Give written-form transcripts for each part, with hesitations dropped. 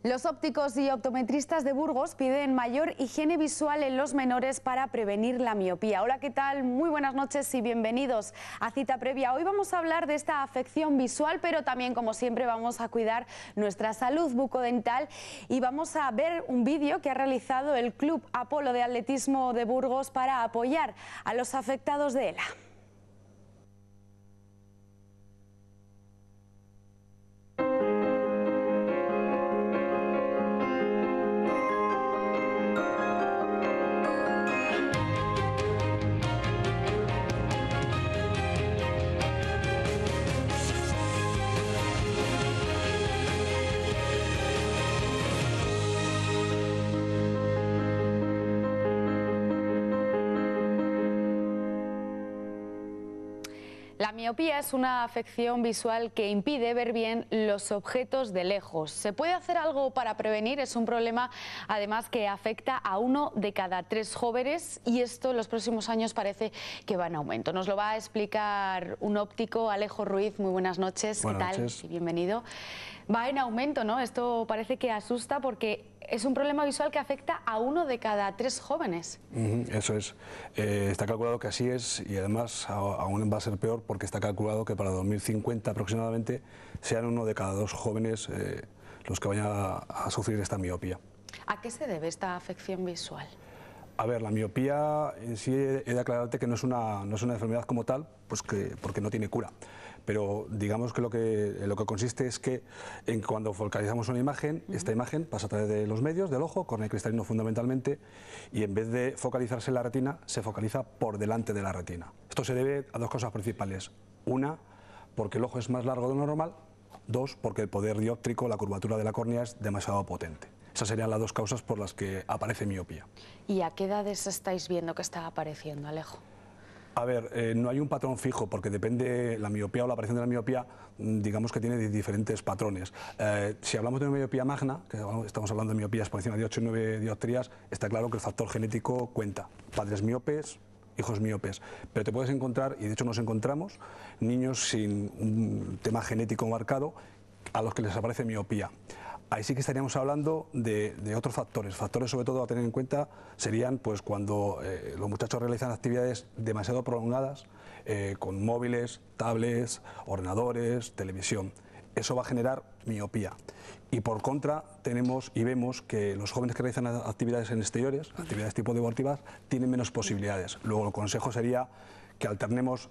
Los ópticos y optometristas de Burgos piden mayor higiene visual en los menores para prevenir la miopía. Hola, ¿qué tal? Muy buenas noches y bienvenidos a Cita Previa. Hoy vamos a hablar de esta afección visual, pero también, como siempre, vamos a cuidar nuestra salud bucodental y vamos a ver un vídeo que ha realizado el Club Apolo de Atletismo de Burgos para apoyar a los afectados de ELA. La miopía es una afección visual que impide ver bien los objetos de lejos. ¿Se puede hacer algo para prevenir? Es un problema, además, que afecta a 1 de cada 3 jóvenes y esto en los próximos años parece que va en aumento. Nos lo va a explicar un óptico, Alejo Ruiz. Muy buenas noches. Buenas ¿Qué tal? noches. Y bienvenido. Va en aumento, ¿no? Esto parece que asusta porque es un problema visual que afecta a 1 de cada 3 jóvenes. Eso es. Está calculado que así es y además aún va a ser peor porque está calculado que para 2050 aproximadamente sean 1 de cada 2 jóvenes los que vayan a sufrir esta miopía. ¿A qué se debe esta afección visual? A ver, la miopía en sí he de aclararte que no es una enfermedad como tal, pues porque no tiene cura. Pero digamos que lo que consiste es que cuando focalizamos una imagen, esta imagen pasa a través de los medios, del ojo, córnea y cristalino fundamentalmente, y en vez de focalizarse en la retina, se focaliza por delante de la retina. Esto se debe a 2 cosas principales. Una, porque el ojo es más largo de lo normal. 2, porque el poder dióptrico, la curvatura de la córnea es demasiado potente. Esas serían las 2 causas por las que aparece miopía. ¿Y a qué edades estáis viendo que está apareciendo, Alejo? A ver, no hay un patrón fijo porque depende la miopía o la aparición de la miopía, digamos que tiene diferentes patrones. Si hablamos de una miopía magna, que estamos hablando de miopías por encima de 8 o 9 dioptrías, está claro que el factor genético cuenta. Padres miopes, hijos miopes, pero te puedes encontrar, y de hecho nos encontramos, niños sin un tema genético marcado a los que les aparece miopía. Ahí sí que estaríamos hablando de otros factores. Factores sobre todo a tener en cuenta serían pues cuando los muchachos realizan actividades demasiado prolongadas con móviles, tablets, ordenadores, televisión. Eso va a generar miopía. Y por contra tenemos y vemos que los jóvenes que realizan actividades en exteriores, actividades tipo deportivas, tienen menos posibilidades. Luego el consejo sería que alternemos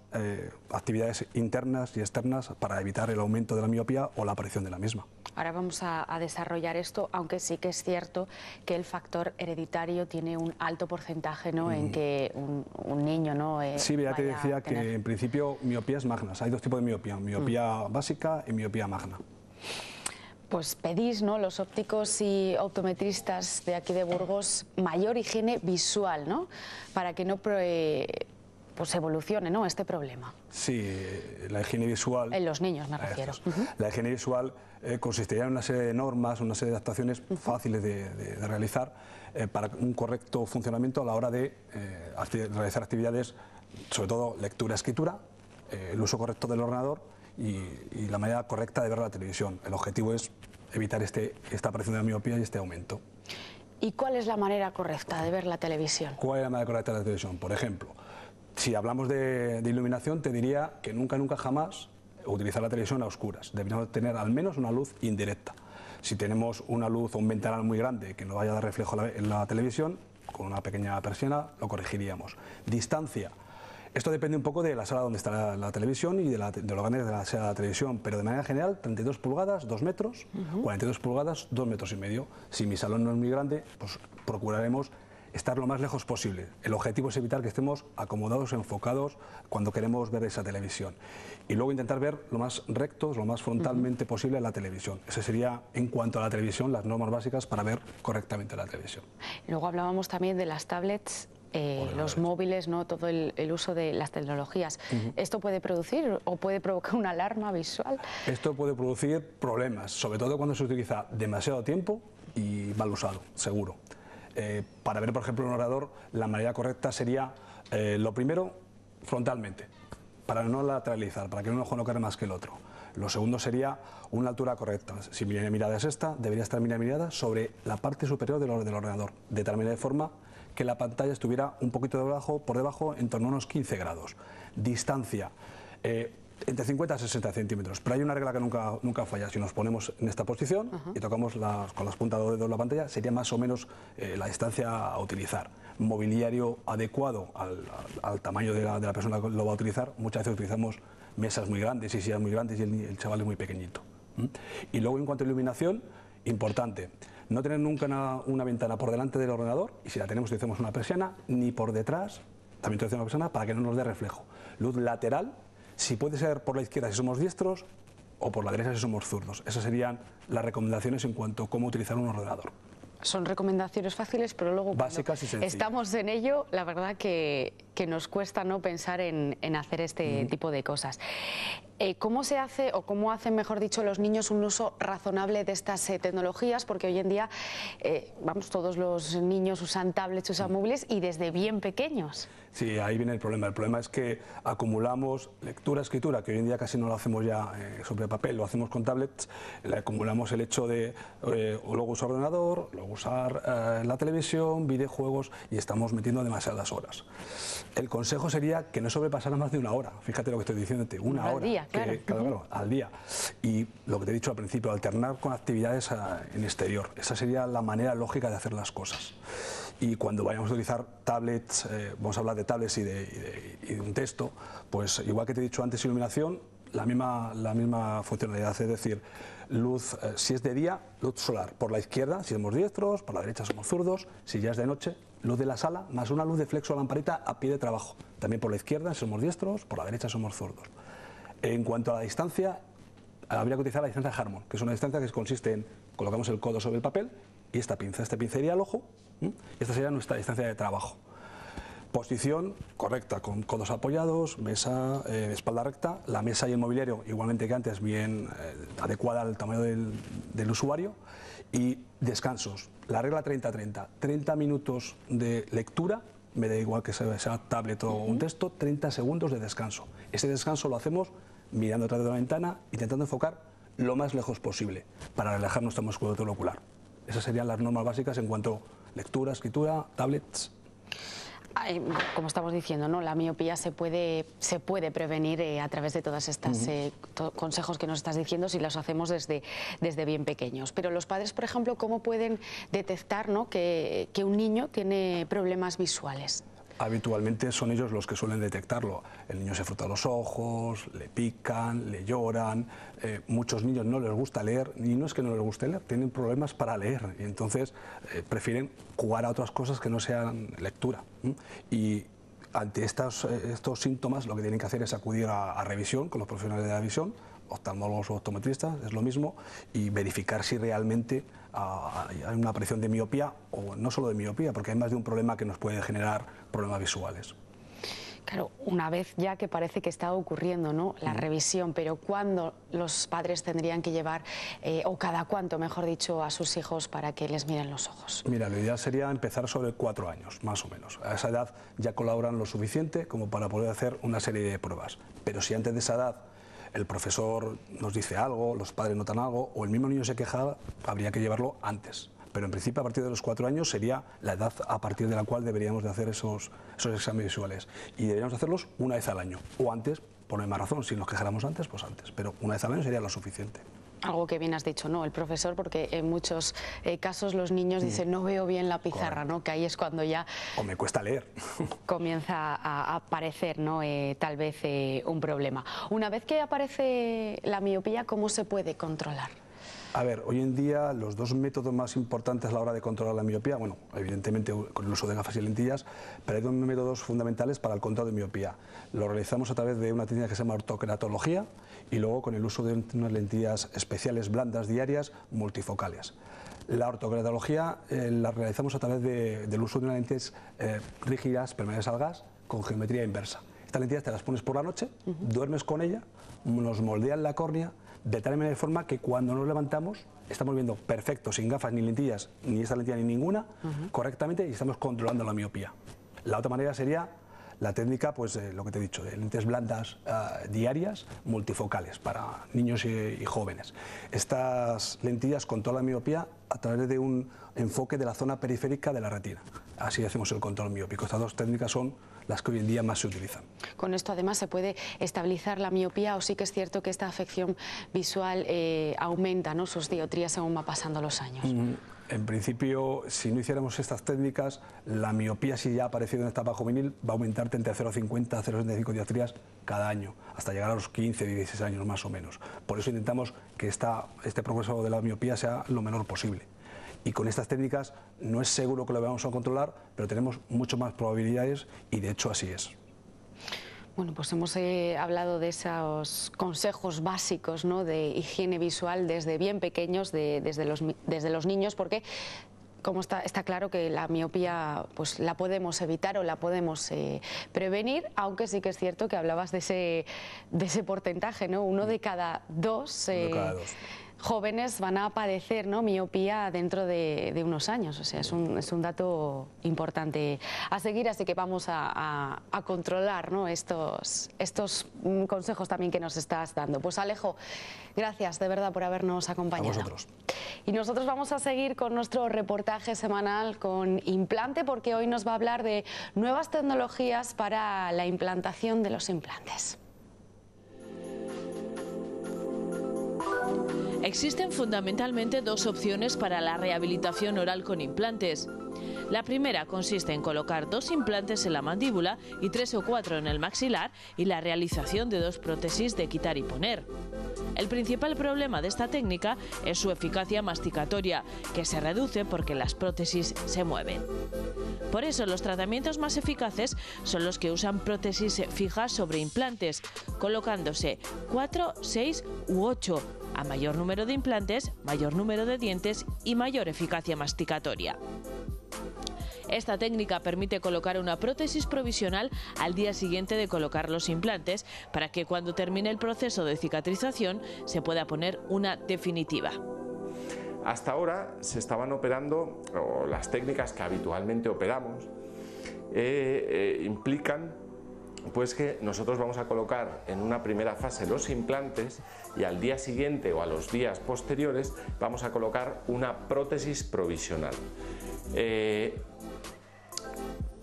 actividades internas y externas para evitar el aumento de la miopía o la aparición de la misma. Ahora vamos a desarrollar esto, aunque sí que es cierto que el factor hereditario tiene un alto porcentaje, ¿no? En que un niño, ¿no? Sí, ya te decía que en principio miopías magnas. Hay 2 tipos de miopía, miopía básica y miopía magna. Pues pedís, ¿no?, los ópticos y optometristas de aquí de Burgos, mayor higiene visual, ¿no? Para que no pues evolucione, ¿no?, este problema. Sí, la higiene visual... En los niños me refiero. La higiene visual consistiría en una serie de normas, una serie de adaptaciones fáciles de realizar para un correcto funcionamiento a la hora de realizar actividades, sobre todo lectura, escritura, el uso correcto del ordenador y la manera correcta de ver la televisión. El objetivo es evitar esta aparición de la miopía y este aumento. ¿Y cuál es la manera correcta de ver la televisión? ¿Cuál es la manera correcta de ver la televisión? Por ejemplo, si hablamos de iluminación, te diría que nunca jamás utilizar la televisión a oscuras. Deberíamos tener al menos una luz indirecta. Si tenemos una luz o un ventanal muy grande que no vaya a dar reflejo en la televisión, con una pequeña persiana lo corregiríamos. Distancia. Esto depende un poco de la sala donde está la televisión y de los grandes de la sala de la televisión, pero de manera general 32 pulgadas, 2 metros, 42 pulgadas, 2 metros y medio. Si mi salón no es muy grande, pues procuraremos estar lo más lejos posible. El objetivo es evitar que estemos acomodados, enfocados cuando queremos ver esa televisión. Y luego intentar ver lo más rectos, lo más frontalmente posible la televisión. Ese sería, en cuanto a la televisión, las normas básicas para ver correctamente la televisión. Luego hablábamos también de las tablets, los móviles, ¿no?, todo el uso de las tecnologías. ¿Esto puede producir o puede provocar una alarma visual? Esto puede producir problemas, sobre todo cuando se utiliza demasiado tiempo y mal usado, seguro. Para ver, por ejemplo, un ordenador, la manera correcta sería, lo primero, frontalmente, para no lateralizar, para que un ojo no cargue más que el otro. Lo segundo sería una altura correcta. Si mi mirada es esta, debería estar mi mirada sobre la parte superior del ordenador, de tal manera de forma que la pantalla estuviera un poquito por debajo, en torno a unos 15 grados. Distancia, entre 50 a 60 centímetros, pero hay una regla que nunca falla. Si nos ponemos en esta posición y tocamos con las puntas de dedos la pantalla, sería más o menos la distancia a utilizar. Mobiliario adecuado al tamaño de la persona que lo va a utilizar. Muchas veces utilizamos mesas muy grandes y sillas muy grandes y el chaval es muy pequeñito. Y luego, en cuanto a iluminación, importante, no tener nunca una ventana por delante del ordenador, y si la tenemos utilizamos una persiana, ni por detrás, también utilizamos una persiana para que no nos dé reflejo. Luz lateral, si puede ser por la izquierda si somos diestros o por la derecha si somos zurdos. Esas serían las recomendaciones en cuanto a cómo utilizar un ordenador. Son recomendaciones fáciles, pero luego básicas y sencillas. Estamos en ello, la verdad que nos cuesta no pensar en hacer este tipo de cosas. ¿Cómo se hace, o cómo hacen, mejor dicho, los niños un uso razonable de estas tecnologías? Porque hoy en día, vamos, todos los niños usan tablets, usan móviles, y desde bien pequeños. Sí, ahí viene el problema. El problema es que acumulamos lectura, escritura, que hoy en día casi no lo hacemos ya sobre papel, lo hacemos con tablets, le acumulamos el hecho de luego usar ordenador, luego usar la televisión, videojuegos, y estamos metiendo demasiadas horas. El consejo sería que no sobrepasara más de una hora. Fíjate lo que estoy diciéndote, una hora. Al día, claro. Claro, al día. Y lo que te he dicho al principio, alternar con actividades en exterior. Esa sería la manera lógica de hacer las cosas. Y cuando vayamos a utilizar tablets, vamos a hablar de tablets y de un texto, pues igual que te he dicho antes, iluminación, la misma funcionalidad, es decir, luz, si es de día, luz solar por la izquierda, si somos diestros, por la derecha somos zurdos, si ya es de noche, luz de la sala, más una luz de flexo lamparita a pie de trabajo, también por la izquierda si somos diestros, por la derecha somos zurdos. En cuanto a la distancia, habría que utilizar la distancia Harmon, que es una distancia que consiste en colocamos el codo sobre el papel y esta pinza sería el ojo, y esta sería nuestra distancia de trabajo. Posición correcta, con codos apoyados, mesa, espalda recta, la mesa y el mobiliario, igualmente que antes, bien adecuada al tamaño del usuario, y descansos. La regla 30-30, 30 minutos de lectura, me da igual que sea tablet o un texto, 30 segundos de descanso. Ese descanso lo hacemos mirando atrás de la ventana, intentando enfocar lo más lejos posible, para relajar nuestra musculatura ocular. Esas serían las normas básicas en cuanto a lectura, escritura, tablets. Como estamos diciendo, ¿no? La miopía se puede prevenir a través de todas estas consejos que nos estás diciendo, si los hacemos desde bien pequeños. Pero los padres, por ejemplo, ¿cómo pueden detectar, ¿no?, que un niño tiene problemas visuales? Habitualmente son ellos los que suelen detectarlo. El niño se frota los ojos, le pican, le lloran. Muchos niños no les gusta leer, y no es que no les guste leer, tienen problemas para leer, y entonces prefieren jugar a otras cosas que no sean lectura. Y ante estos síntomas, lo que tienen que hacer es acudir a revisión con los profesionales de la visión, oftalmólogos o optometristas, es lo mismo, y verificar si realmente hay una aparición de miopía, o no solo de miopía, porque hay más de un problema que nos puede generar problemas visuales. Claro, una vez ya que parece que está ocurriendo, ¿no?, la revisión, pero ¿cuándo los padres tendrían que llevar, o cada cuánto, mejor dicho, a sus hijos para que les miren los ojos? Mira, lo ideal sería empezar sobre 4 años, más o menos. A esa edad ya colaboran lo suficiente como para poder hacer una serie de pruebas. Pero si antes de esa edad el profesor nos dice algo, los padres notan algo, o el mismo niño se queja, habría que llevarlo antes. Pero en principio a partir de los 4 años sería la edad a partir de la cual deberíamos de hacer esos exámenes visuales. Y deberíamos hacerlos una vez al año, o antes, por la misma razón, si nos quejáramos antes, pues antes. Pero una vez al año sería lo suficiente. Algo que bien has dicho, ¿no? El profesor, porque en muchos casos los niños dicen no veo bien la pizarra, ¿no? Que ahí es cuando ya... O me cuesta leer. Comienza a aparecer, ¿no?, tal vez un problema. Una vez que aparece la miopía, ¿cómo se puede controlar? A ver, hoy en día los dos métodos más importantes a la hora de controlar la miopía, bueno, evidentemente con el uso de gafas y lentillas, pero hay dos métodos fundamentales para el control de miopía. Lo realizamos a través de una técnica que se llama ortoqueratología y luego con el uso de unas lentillas especiales blandas diarias multifocales. La ortoqueratología la realizamos a través del uso de unas lentes rígidas, permeables al gas, con geometría inversa. Estas lentillas te las pones por la noche, duermes con ella, nos moldean la córnea, de tal forma que cuando nos levantamos estamos viendo perfecto, sin gafas ni lentillas, ni esta lentilla ni ninguna, correctamente, y estamos controlando la miopía. La otra manera sería La técnica, pues lo que te he dicho, de lentes blandas diarias, multifocales, para niños y jóvenes. Estas lentillas controlan la miopía a través de un enfoque de la zona periférica de la retina. Así hacemos el control miópico. Estas dos técnicas son las que hoy en día más se utilizan. Con esto además se puede estabilizar la miopía, o sí que es cierto que esta afección visual aumenta, ¿no?, sus dioptrías según va pasando los años. En principio, si no hiciéramos estas técnicas, la miopía, si ya ha aparecido en etapa juvenil, va a aumentarte entre 0,50 a 0,75 dioptrías cada año, hasta llegar a los 15, 16 años más o menos. Por eso intentamos que este progreso de la miopía sea lo menor posible. Y con estas técnicas no es seguro que lo vamos a controlar, pero tenemos mucho más probabilidades y de hecho así es. Bueno, pues hemos hablado de esos consejos básicos, ¿no?, de higiene visual desde bien pequeños, desde los niños, porque como está claro que la miopía pues la podemos evitar o la podemos prevenir, aunque sí que es cierto que hablabas de ese porcentaje, ¿no? Uno de cada dos. Jóvenes van a padecer, ¿no?, miopía dentro de unos años. O sea, es un dato importante a seguir, así que vamos a controlar, ¿no?, estos consejos también que nos estás dando. Pues Alejo, gracias de verdad por habernos acompañado. A vosotros. Y nosotros vamos a seguir con nuestro reportaje semanal con Implante, porque hoy nos va a hablar de nuevas tecnologías para la implantación de los implantes. Existen fundamentalmente dos opciones para la rehabilitación oral con implantes. La primera consiste en colocar 2 implantes en la mandíbula y 3 o 4 en el maxilar y la realización de 2 prótesis de quitar y poner. El principal problema de esta técnica es su eficacia masticatoria, que se reduce porque las prótesis se mueven. Por eso los tratamientos más eficaces son los que usan prótesis fijas sobre implantes, colocándose 4, 6 u 8. A mayor número de implantes, mayor número de dientes y mayor eficacia masticatoria. Esta técnica permite colocar una prótesis provisional al día siguiente de colocar los implantes, para que cuando termine el proceso de cicatrización se pueda poner una definitiva. Hasta ahora se estaban operando, o las técnicas que habitualmente operamos, implican pues que nosotros vamos a colocar en una primera fase los implantes y al día siguiente o a los días posteriores vamos a colocar una prótesis provisional.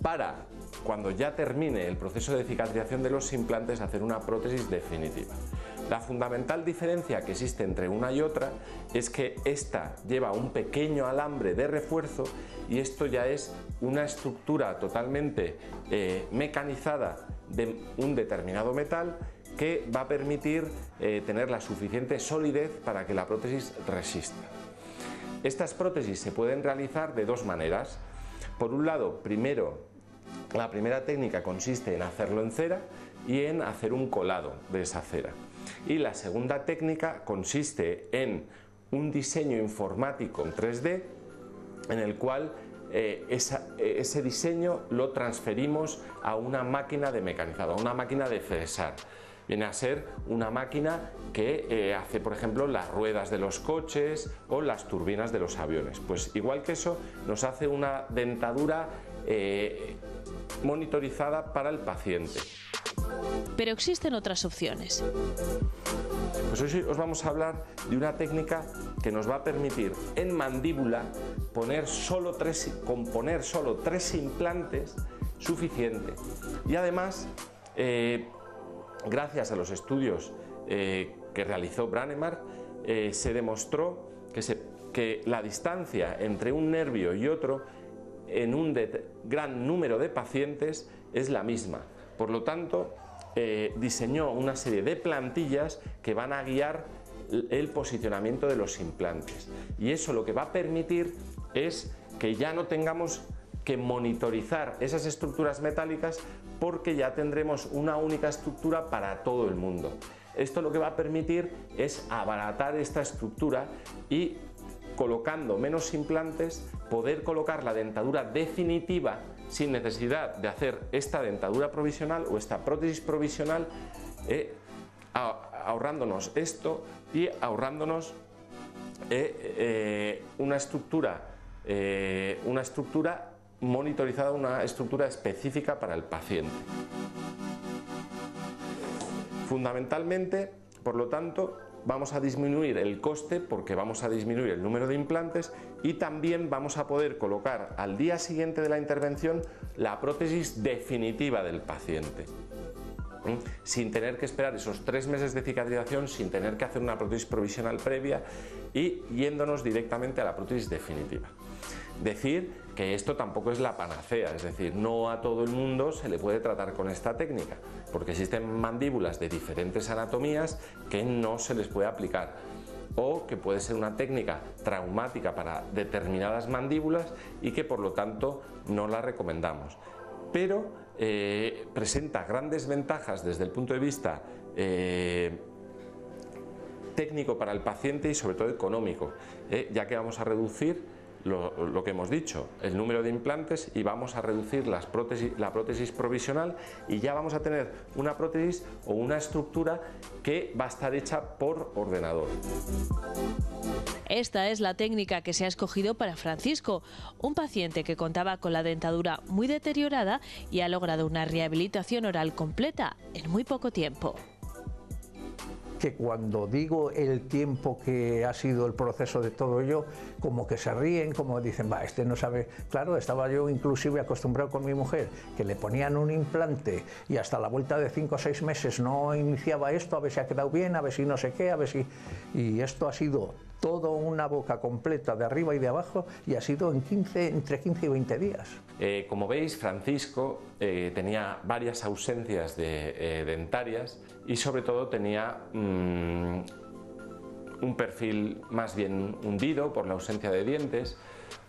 Para cuando ya termine el proceso de cicatrización de los implantes, hacer una prótesis definitiva. La fundamental diferencia que existe entre una y otra es que esta lleva un pequeño alambre de refuerzo y esto ya es una estructura totalmente mecanizada de un determinado metal que va a permitir tener la suficiente solidez para que la prótesis resista. Estas prótesis se pueden realizar de dos maneras. Por un lado, la primera técnica consiste en hacerlo en cera y en hacer un colado de esa cera. Y la segunda técnica consiste en un diseño informático en 3D en el cual ese diseño lo transferimos a una máquina de mecanizado, a una máquina de fresar. Viene a ser una máquina que hace, por ejemplo, las ruedas de los coches o las turbinas de los aviones. Pues igual que eso, nos hace una dentadura monitorizada para el paciente. Pero existen otras opciones. Pues hoy os vamos a hablar de una técnica que nos va a permitir en mandíbula componer solo 3 implantes suficiente. Y además, gracias a los estudios que realizó Brånemark, se demostró que la distancia entre un nervio y otro en un gran número de pacientes es la misma. Por lo tanto, diseñó una serie de plantillas que van a guiar el posicionamiento de los implantes. Y eso lo que va a permitir es que ya no tengamos que monitorizar esas estructuras metálicas, porque ya tendremos una única estructura para todo el mundo. Esto lo que va a permitir es abaratar esta estructura y, colocando menos implantes, poder colocar la dentadura definitiva sin necesidad de hacer esta dentadura provisional o esta prótesis provisional, ahorrándonos esto y ahorrándonos una estructura monitorizada una estructura específica para el paciente. Fundamentalmente, por lo tanto, vamos a disminuir el coste porque vamos a disminuir el número de implantes y también vamos a poder colocar al día siguiente de la intervención la prótesis definitiva del paciente, sin tener que esperar esos 3 meses de cicatrización, sin tener que hacer una prótesis provisional previa y yéndonos directamente a la prótesis definitiva. Decir que esto tampoco es la panacea, es decir, no a todo el mundo se le puede tratar con esta técnica, porque existen mandíbulas de diferentes anatomías que no se les puede aplicar, o que puede ser una técnica traumática para determinadas mandíbulas y que por lo tanto no la recomendamos. Pero presenta grandes ventajas desde el punto de vista técnico para el paciente y sobre todo económico, ya que vamos a reducir lo que hemos dicho, el número de implantes, y vamos a reducir la prótesis provisional, y ya vamos a tener una prótesis o una estructura que va a estar hecha por ordenador. Esta es la técnica que se ha escogido para Francisco, un paciente que contaba con la dentadura muy deteriorada y ha logrado una rehabilitación oral completa en muy poco tiempo. Que cuando digo el tiempo que ha sido el proceso de todo ello, como que se ríen, como dicen, va, este no sabe. Claro, estaba yo inclusive acostumbrado con mi mujer, que le ponían un implante y hasta la vuelta de 5 o 6 meses no iniciaba esto, a ver si ha quedado bien, a ver si no sé qué, a ver si... Y esto ha sido todo una boca completa de arriba y de abajo, y ha sido en entre 15 y 20 días. Como veis, Francisco tenía varias ausencias dentarias y sobre todo tenía un perfil más bien hundido por la ausencia de dientes,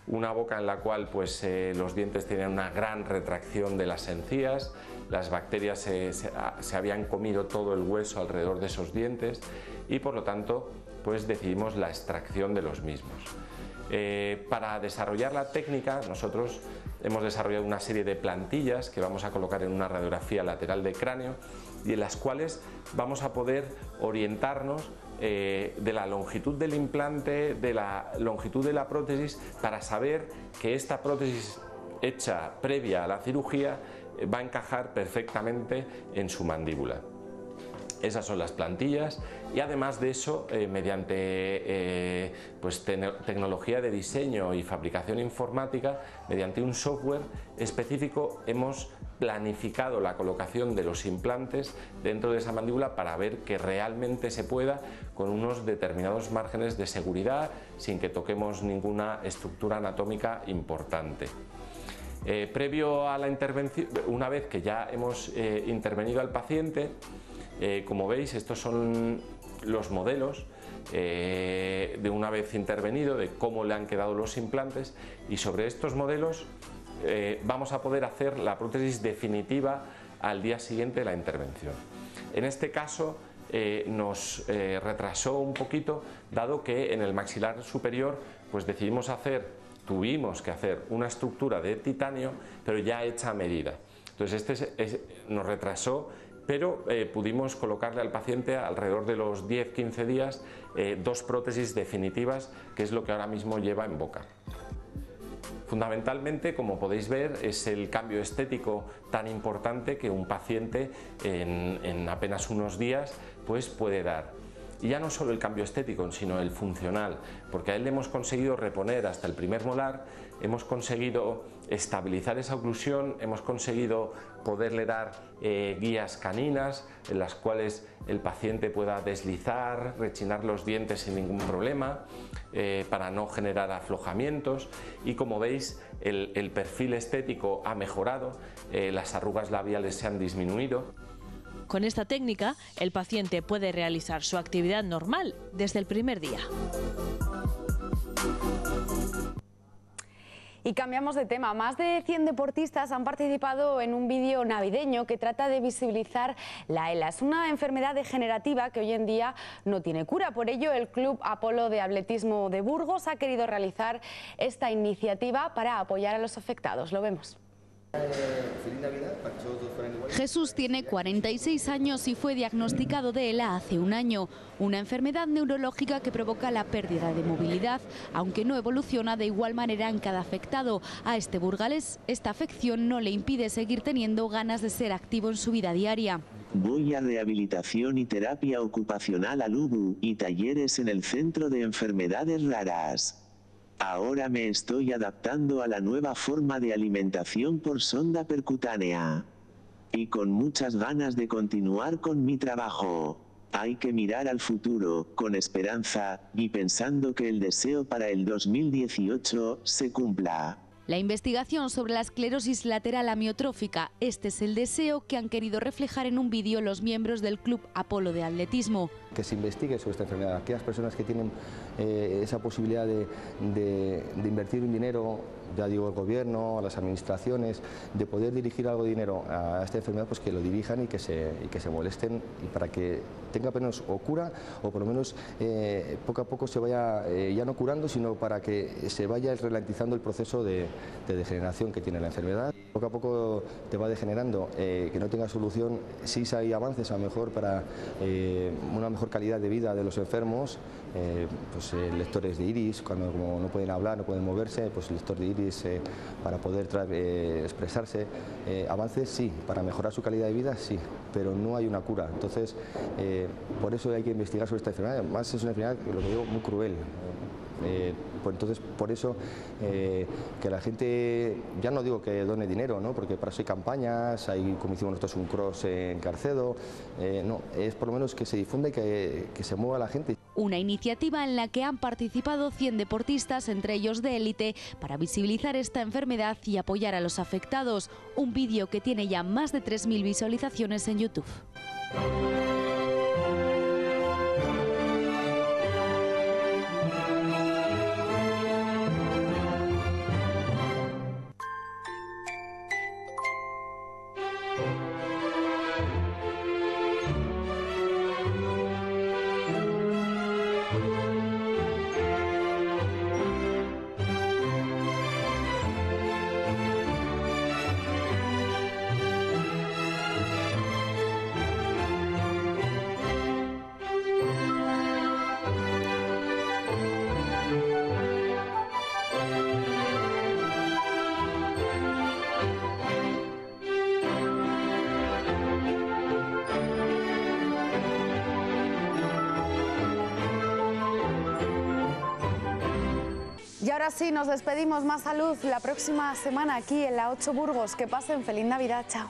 una boca en la cual pues, los dientes tenían una gran retracción de las encías, las bacterias se habían comido todo el hueso alrededor de esos dientes y por lo tanto pues decidimos la extracción de los mismos. Para desarrollar la técnica nosotros hemos desarrollado una serie de plantillas que vamos a colocar en una radiografía lateral de cráneo y en las cuales vamos a poder orientarnos de la longitud del implante, de la longitud de la prótesis, para saber que esta prótesis hecha previa a la cirugía va a encajar perfectamente en su mandíbula. Esas son las plantillas y además de eso, mediante pues tecnología de diseño y fabricación informática, mediante un software específico hemos planificado la colocación de los implantes dentro de esa mandíbula para ver que realmente se pueda con unos determinados márgenes de seguridad sin que toquemos ninguna estructura anatómica importante. Previo a la intervención, una vez que ya hemos intervenido al paciente, como veis, estos son los modelos de una vez intervenido, de cómo le han quedado los implantes, y sobre estos modelos vamos a poder hacer la prótesis definitiva al día siguiente de la intervención. En este caso nos retrasó un poquito, dado que en el maxilar superior pues tuvimos que hacer una estructura de titanio, pero ya hecha a medida. Entonces nos retrasó, pero pudimos colocarle al paciente alrededor de los 10-15 días 2 prótesis definitivas, que es lo que ahora mismo lleva en boca. Fundamentalmente, como podéis ver, es el cambio estético tan importante que un paciente en apenas unos días pues puede dar. Y ya no solo el cambio estético, sino el funcional, porque a él le hemos conseguido reponer hasta el primer molar, hemos conseguido estabilizar esa oclusión, hemos conseguido poderle dar guías caninas en las cuales el paciente pueda deslizar, rechinar los dientes sin ningún problema, para no generar aflojamientos, y como veis el perfil estético ha mejorado, las arrugas labiales se han disminuido. Con esta técnica, el paciente puede realizar su actividad normal desde el primer día. Y cambiamos de tema. Más de 100 deportistas han participado en un vídeo navideño que trata de visibilizar la ELA. Es una enfermedad degenerativa que hoy en día no tiene cura. Por ello, el Club Apolo de Atletismo de Burgos ha querido realizar esta iniciativa para apoyar a los afectados. Lo vemos. Jesús tiene 46 años y fue diagnosticado de ELA hace un año, una enfermedad neurológica que provoca la pérdida de movilidad, aunque no evoluciona de igual manera en cada afectado. A este burgalés, esta afección no le impide seguir teniendo ganas de ser activo en su vida diaria. Voy a rehabilitación y terapia ocupacional al UBU y talleres en el Centro de Enfermedades Raras. Ahora me estoy adaptando a la nueva forma de alimentación por sonda percutánea. Y con muchas ganas de continuar con mi trabajo. Hay que mirar al futuro, con esperanza, y pensando que el deseo para el 2018 se cumpla. La investigación sobre la esclerosis lateral amiotrófica, este es el deseo que han querido reflejar en un vídeo los miembros del Club Apolo de Atletismo. Que se investigue sobre esta enfermedad. Aquellas personas que tienen esa posibilidad de invertir un dinero, ya digo, el gobierno, a las administraciones, de poder dirigir algo de dinero a esta enfermedad, pues que lo dirijan y que se molesten, y para que tenga menos o cura, o por lo menos poco a poco se vaya ya no curando, sino para que se vaya ralentizando el proceso de degeneración que tiene la enfermedad. Poco a poco te va degenerando, que no tenga solución. Sí hay avances a lo mejor para una mejor calidad de vida de los enfermos, pues lectores de iris, cuando como no pueden hablar, no pueden moverse, pues lector de iris para poder expresarse. Avances sí, para mejorar su calidad de vida sí, pero no hay una cura. Entonces, por eso hay que investigar sobre esta enfermedad. Además es una enfermedad, lo que digo, muy cruel. Pues entonces, por eso que la gente, ya no digo que done dinero, ¿no? Porque para eso hay campañas, hay, como hicimos nosotros, un cross en Carcedo, no, es por lo menos que se difunda y que se mueva la gente. Una iniciativa en la que han participado 100 deportistas, entre ellos de élite, para visibilizar esta enfermedad y apoyar a los afectados. Un vídeo que tiene ya más de 3.000 visualizaciones en YouTube. Y ahora sí, nos despedimos. Más salud la próxima semana aquí en la 8 Burgos. Que pasen feliz Navidad. Chao.